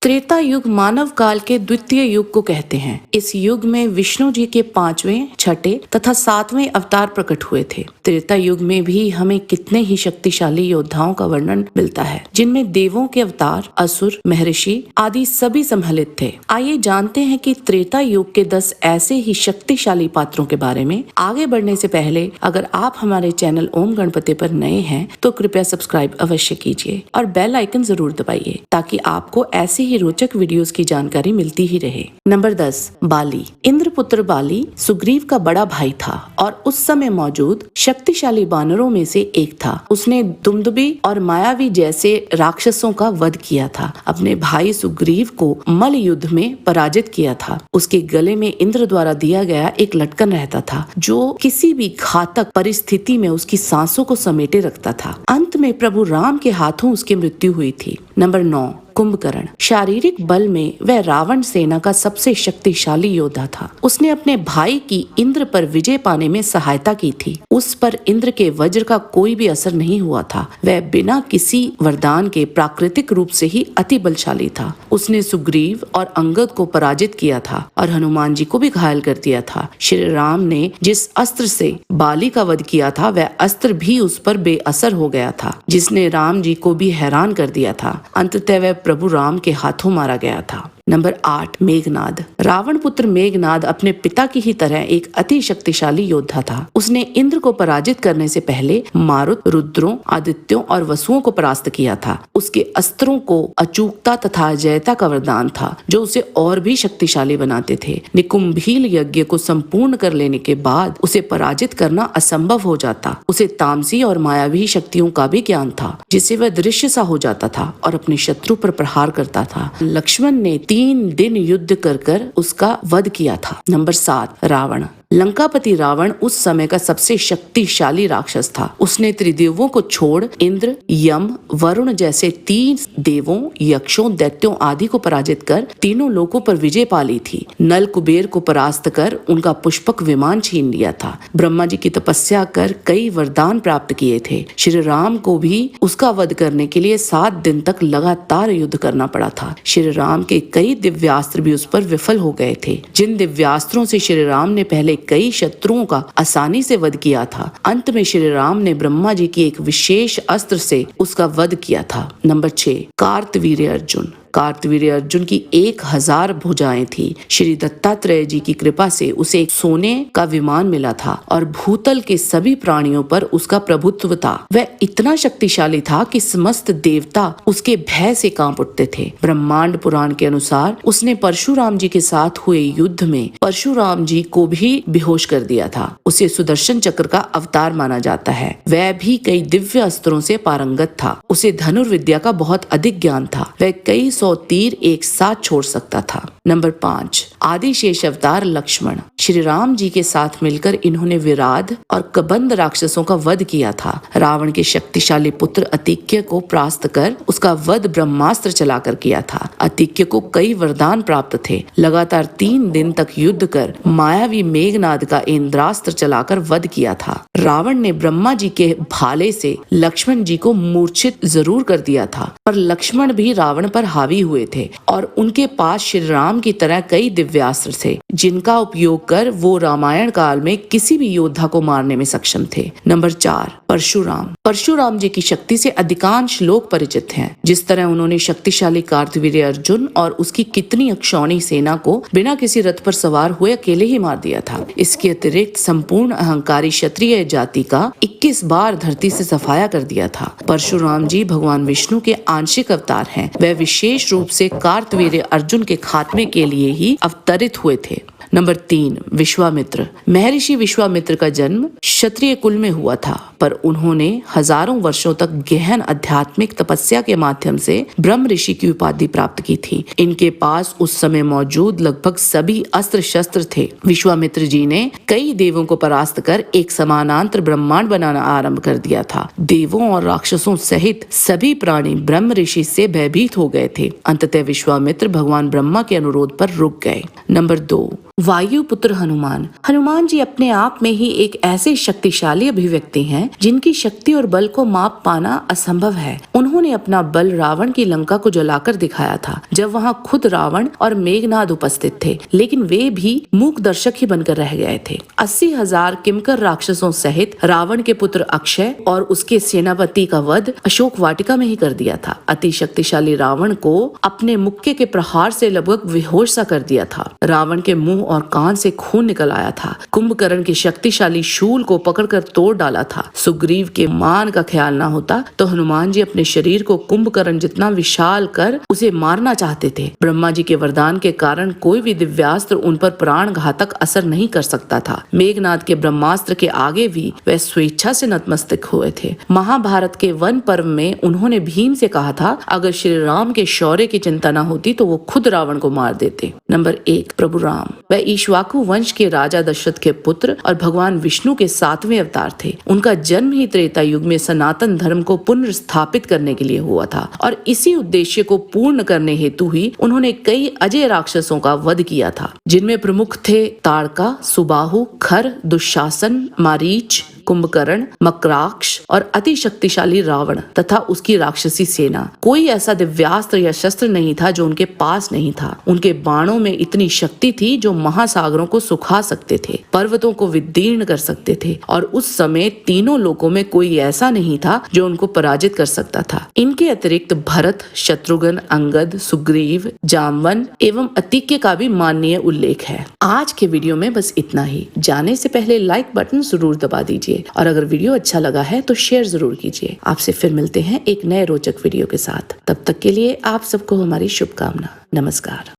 त्रेता युग मानव काल के द्वितीय युग को कहते हैं। इस युग में विष्णु जी के 5वें, 6ठे तथा 7वें अवतार प्रकट हुए थे। त्रेता युग में भी हमें कितने ही शक्तिशाली योद्धाओं का वर्णन मिलता है, जिनमें देवों के अवतार, असुर, महर्षि आदि सभी सम्मिलित थे। आइए जानते हैं कि त्रेता युग के 10 ऐसे ही शक्तिशाली पात्रों के बारे में। आगे बढ़ने से पहले अगर आप हमारे चैनल ओम गणपति पर नए हैं तो कृपया सब्सक्राइब अवश्य कीजिए और बेल आइकन जरूर दबाइए ताकि आपको ऐसी ही रोचक वीडियोस की जानकारी मिलती ही रहे। नंबर 10, बाली। इंद्रपुत्र बाली सुग्रीव का बड़ा भाई था और उस समय मौजूद शक्तिशाली बानरों में से एक था। उसने दुमदुबी और मायावी जैसे राक्षसों का वध किया था। अपने भाई सुग्रीव को मल्ल युद्ध में पराजित किया था। उसके गले में इंद्र द्वारा दिया गया एक लटकन रहता था जो किसी भी घातक परिस्थिति में उसकी सांसों को समेटे रखता था। अंत में प्रभु राम के हाथों उसकी मृत्यु हुई थी। नंबर 9, कुंभकर्ण। शारीरिक बल में वह रावण सेना का सबसे शक्तिशाली योद्धा था। उसने अपने भाई की इंद्र पर विजय पाने में सहायता की थी। उस पर इंद्र के वज्र का कोई भी असर नहीं हुआ था। वह बिना किसी वरदान के प्राकृतिक रूप से ही अति बलशाली था। उसने सुग्रीव और अंगद को पराजित किया था और हनुमान जी को भी घायल कर दिया था। श्री राम ने जिस अस्त्र से बाली का वध किया था वह अस्त्र भी उस पर बेअसर हो गया था, जिसने राम जी को भी हैरान कर दिया था। अंततः वह प्रभु राम के हाथों मारा गया था। नंबर 8, मेघनाद। रावण पुत्र मेघनाद अपने पिता की ही तरह एक अति शक्तिशाली योद्धा था। उसने इंद्र को पराजित करने से पहले मारुत, रुद्रों, आदित्यों और वसुओं को परास्त किया था। उसके अस्त्रों को अचूकता तथा अजयता का वरदान था जो उसे और भी शक्तिशाली बनाते थे। निकुंभील यज्ञ को संपूर्ण कर लेने के बाद उसे पराजित करना असंभव हो जाता। उसे तामसी और मायावी शक्तियों का भी ज्ञान था, जिससे वह दृश्य सा हो जाता था और अपने शत्रु पर प्रहार करता था। लक्ष्मण ने 3 दिन युद्ध कर उसका वध किया था। नंबर 7, रावण। लंकापति रावण उस समय का सबसे शक्तिशाली राक्षस था। उसने त्रिदेवों को छोड़ इंद्र, यम, वरुण जैसे 3 देवों, यक्षों, दैत्यों आदि को पराजित कर तीनों लोकों पर विजय पा ली थी। नल कुबेर को परास्त कर उनका पुष्पक विमान छीन लिया था। ब्रह्मा जी की तपस्या कर कई वरदान प्राप्त किए थे। श्री राम को भी उसका वध करने के लिए 7 दिन तक लगातार युद्ध करना पड़ा था। श्री राम के कई दिव्यास्त्र भी उस पर विफल हो गए थे। जिन दिव्यास्त्रों से श्री राम ने पहले कई शत्रुओं का आसानी से वध किया था, अंत में श्री राम ने ब्रह्मा जी की एक विशेष अस्त्र से उसका वध किया था। नंबर 6, कार्तवीर्य अर्जुन। कार्तवीर्य अर्जुन की 1000 भुजाएं थी। श्री दत्तात्रेय जी की कृपा से उसे एक सोने का विमान मिला था और भूतल के सभी प्राणियों पर उसका प्रभुत्व था। वह इतना शक्तिशाली था कि समस्त देवता उसके भय से कांप उठते थे। ब्रह्मांड पुराण के अनुसार उसने परशुराम जी के साथ हुए युद्ध में परशुराम जी को भी बेहोश कर दिया था। उसे सुदर्शन चक्र का अवतार माना जाता है। वह भी कई दिव्य अस्त्रों से पारंगत था। उसे धनुर्विद्या का बहुत अधिक ज्ञान था। वह कई 100 तीर एक साथ छोड़ सकता था। नंबर 5, आदिशेष अवतार लक्ष्मण। श्री राम जी के साथ मिलकर इन्होंने विराध और कबंध राक्षसों का वध किया था। रावण के शक्तिशाली पुत्र अतिक्य को परास्त कर उसका वध ब्रह्मास्त्र चलाकर किया था। अतिक्य को कई वरदान प्राप्त थे। लगातार 3 दिन तक युद्ध कर मायावी मेघनाद का इंद्रास्त्र चलाकर वध किया था। रावण ने ब्रह्मा जी के भाले से लक्ष्मण जी को मूर्छित जरूर कर दिया था, पर लक्ष्मण भी रावण पर हावी हुए थे और उनके पास श्री राम की तरह कई दिव्यास्त्र थे, जिनका उपयोग कर वो रामायण काल में किसी भी योद्धा को मारने में सक्षम थे। नंबर 4, परशुराम। परशुराम जी की शक्ति से अधिकांश लोग परिचित हैं। जिस तरह उन्होंने शक्तिशाली कार्तवीर्य अर्जुन और उसकी कितनी अक्षौणी सेना को बिना किसी रथ पर सवार हुए अकेले ही मार दिया था। इसके अतिरिक्त संपूर्ण अहंकारी क्षत्रिय जाति का 21 बार धरती से सफाया कर दिया था। परशुराम जी भगवान विष्णु के आंशिक अवतार हैं। वह विशेष रूप से कार्तवीर्य अर्जुन के खात्मे के लिए ही अवतरित हुए थे। नंबर 3, विश्वामित्र। महर्षि विश्वामित्र का जन्म क्षत्रिय कुल में हुआ था, पर उन्होंने हजारों वर्षों तक गहन आध्यात्मिक तपस्या के माध्यम से ब्रह्म ऋषि की उपाधि प्राप्त की थी। इनके पास उस समय मौजूद लगभग सभी अस्त्र शस्त्र थे। विश्वामित्र जी ने कई देवों को परास्त कर एक समानांतर ब्रह्मांड बनाना आरंभ कर दिया था। देवों और राक्षसों सहित सभी प्राणी ब्रह्म ऋषि से भयभीत हो गए थे। अंततः विश्वामित्र भगवान ब्रह्मा के अनुरोध पर रुक गए। नंबर 2, वायु पुत्र हनुमान। हनुमान जी अपने आप में ही एक ऐसे शक्तिशाली अभिव्यक्ति हैं जिनकी शक्ति और बल को माप पाना असंभव है। उन्होंने अपना बल रावण की लंका को जलाकर दिखाया था, जब वहाँ खुद रावण और मेघनाद उपस्थित थे, लेकिन वे भी मूक दर्शक ही बनकर रह गए थे। 80,000 किमकर राक्षसों सहित रावण के पुत्र अक्षय और उसके सेनापति का वध अशोक वाटिका में ही कर दिया था। अति शक्तिशाली रावण को अपने मुक्के के प्रहार से लगभग बेहोश सा कर दिया था। रावण के मुंह और कान से खून निकल आया था। कुंभकर्ण के शक्तिशाली शूल को पकड़कर तोड़ डाला था। सुग्रीव के मान का ख्याल ना होता तो हनुमान जी अपने शरीर को कुंभकर्ण जितना विशाल कर उसे मारना चाहते थे। ब्रह्मा जी के वरदान के कारण कोई भी दिव्यास्त्र उन पर प्राण घातक असर नहीं कर सकता था। मेघनाद के ब्रह्मास्त्र के आगे भी वह स्वेच्छा से नतमस्तक हुए थे। महाभारत के वन पर्व में उन्होंने भीम से कहा था, अगर श्री राम के शौर्य की चिंता न होती तो वो खुद रावण को मार देते। नंबर 1, प्रभु राम। वह ईक्ष्वाकु वंश के राजा दशरथ के पुत्र और भगवान विष्णु के 7वें अवतार थे। उनका जन्म ही त्रेता युग में सनातन धर्म को पुनर्स्थापित करने के लिए हुआ था और इसी उद्देश्य को पूर्ण करने हेतु ही उन्होंने कई अजय राक्षसों का वध किया था, जिनमें प्रमुख थे ताड़का, सुबाहु, खर, दुशासन, मारीच, कुंभकर्ण, मकराक्ष और अति शक्तिशाली रावण तथा उसकी राक्षसी सेना। कोई ऐसा दिव्यास्त्र या शस्त्र नहीं था जो उनके पास नहीं था। उनके बाणों में इतनी शक्ति थी जो महासागरों को सुखा सकते थे, पर्वतों को विदीर्ण कर सकते थे और उस समय तीनों लोकों में कोई ऐसा नहीं था जो उनको पराजित कर सकता था। इनके अतिरिक्त भरत, शत्रुघ्न, अंगद, सुग्रीव, जामवन एवं अतिक्य का भी माननीय उल्लेख है। आज के वीडियो में बस इतना ही। जाने से पहले लाइक बटन जरूर दबा दीजिए और अगर वीडियो अच्छा लगा है तो शेयर जरूर कीजिए। आपसे फिर मिलते हैं एक नए रोचक वीडियो के साथ। तब तक के लिए आप सबको हमारी शुभकामना। नमस्कार।